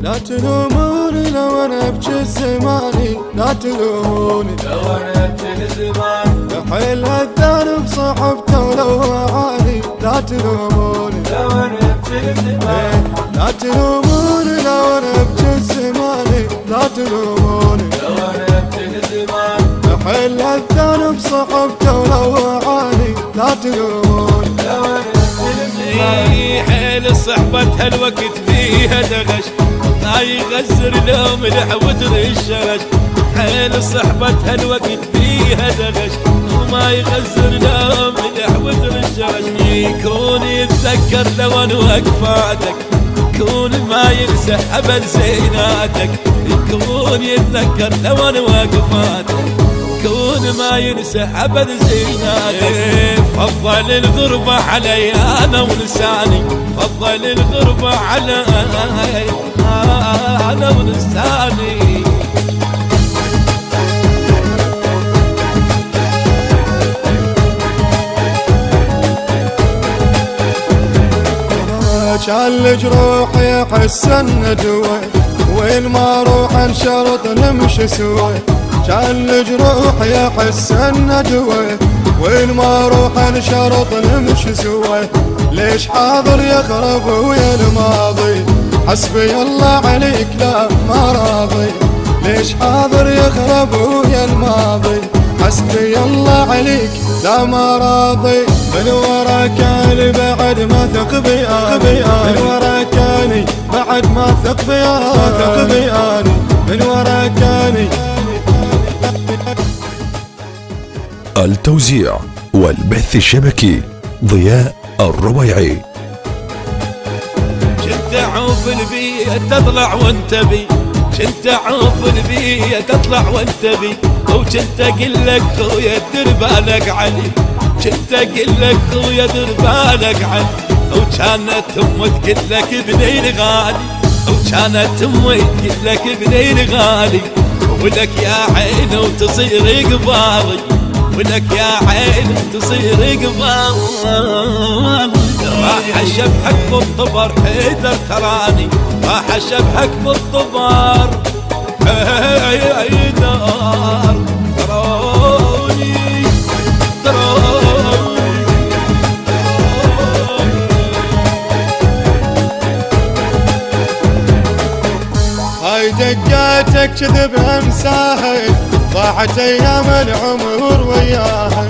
لا تلوموني لو انا ابكي زماني، لا تلوموني لو انا ابكي زماني، حيل الذنب صحبته ولو عاني، لا تلوموني لو انا ابكي زماني، لا تلوموني لو انا ابكي زماني، لا تلوموني لو انا ابكي زماني، حيل الذنب صحبته ولو عاني، لا تلوموني لو انا ابكي زماني. حيل صحبة هالوقت فيها دغش، ما يغزر لو ملح وترشرش. حيل صحبة هالوقت فيها دغش، وما يغزر لو ملح وترشرش. يكون يتذكر لو ان وقفاتك، يكون ما ينسى ابد زيناتك. يكون يتذكر لو ان وقفاتك، يكون ما ينسى ابد زيناتك. فضل الغربة علي انا ولساني، فضل الغربة علي انا ولساني. كان جروحي احس انه دوي، وين ما اروح انشرط نمشي سوي. كان جروحي احس انه دوي، وين ما اروح انشرط نمشي سوي. ليش حاضر يخرب ويا الماضي، حسبي الله عليك لا ما راضي. ليش حاضر يخرب ويا الماضي، حسبي الله عليك لا ما راضي. من ورا كان بعد ما ثق بياني، من ورا كاني بعد ما ثق بياني، من ورا كاني. التوزيع والبث الشبكي ضياء الرويعي. كنت اعوف البيئة تطلع وانت بي، كنت اعوف البيئة تطلع وانت بي. وكنت اقول لك خويا دير بالك علي، كنت اقول لك خويا دير بالك علي. وكانت امي تقول لك ابني الغالي، وكانت امي تقول لك ابني الغالي. ولك يا عين وتصير قبالي، ولك يا عين تصير قبالي. راح اشبحك بالطبر حيدر تراني، راح اشبحك بالطبر حيدر تراني تراني. هاي دقاتك كذب انساها، ضاعت ايام العمر وياها.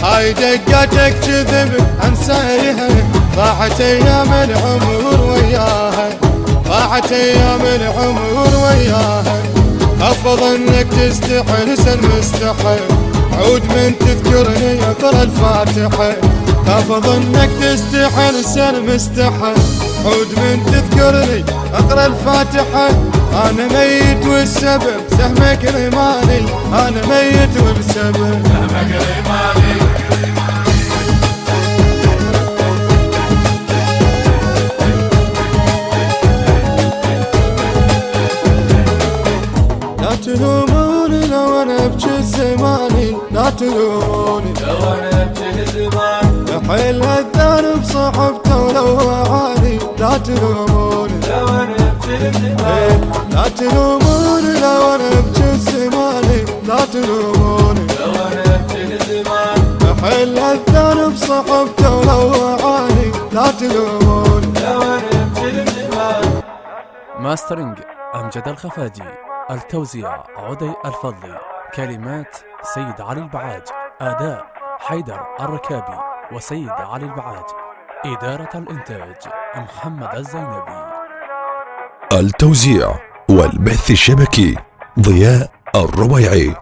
هاي دقاتك كذب انساها، ضاعت ايام العمر وياها، ضاعت ايام العمر وياها. افضل انك تستحي لسن مستحي، عود من تذكرني اقرا الفاتحه. افضل انك تستحي لسن مستحي، عود من تذكرني اقرا الفاتحه. انا ميت والسبب سهمك رماني، انا ميت والسبب سهمك رماني. لا تلوموني لو انا ابكي زماني، لا تلوموني لو انا ابكي زماني، حيل الذنب صحبته ولو عاني، لا تلوموني لو انا ابكي زماني، لا تلوموني لو انا ابكي زماني، لا تلوموني لو انا ابكي زماني، حيل الذنب صحبته ولو عاني، لا تلوموني لو انا ابكي زماني. ماسترينج أمجد الخفاجي، التوزيع عدي الفضلي، كلمات سيد علي البعاج، أداء حيدر الركابي وسيد علي البعاج، إدارة الإنتاج محمد الزينبي. التوزيع والبث الشبكي ضياء الرويعي.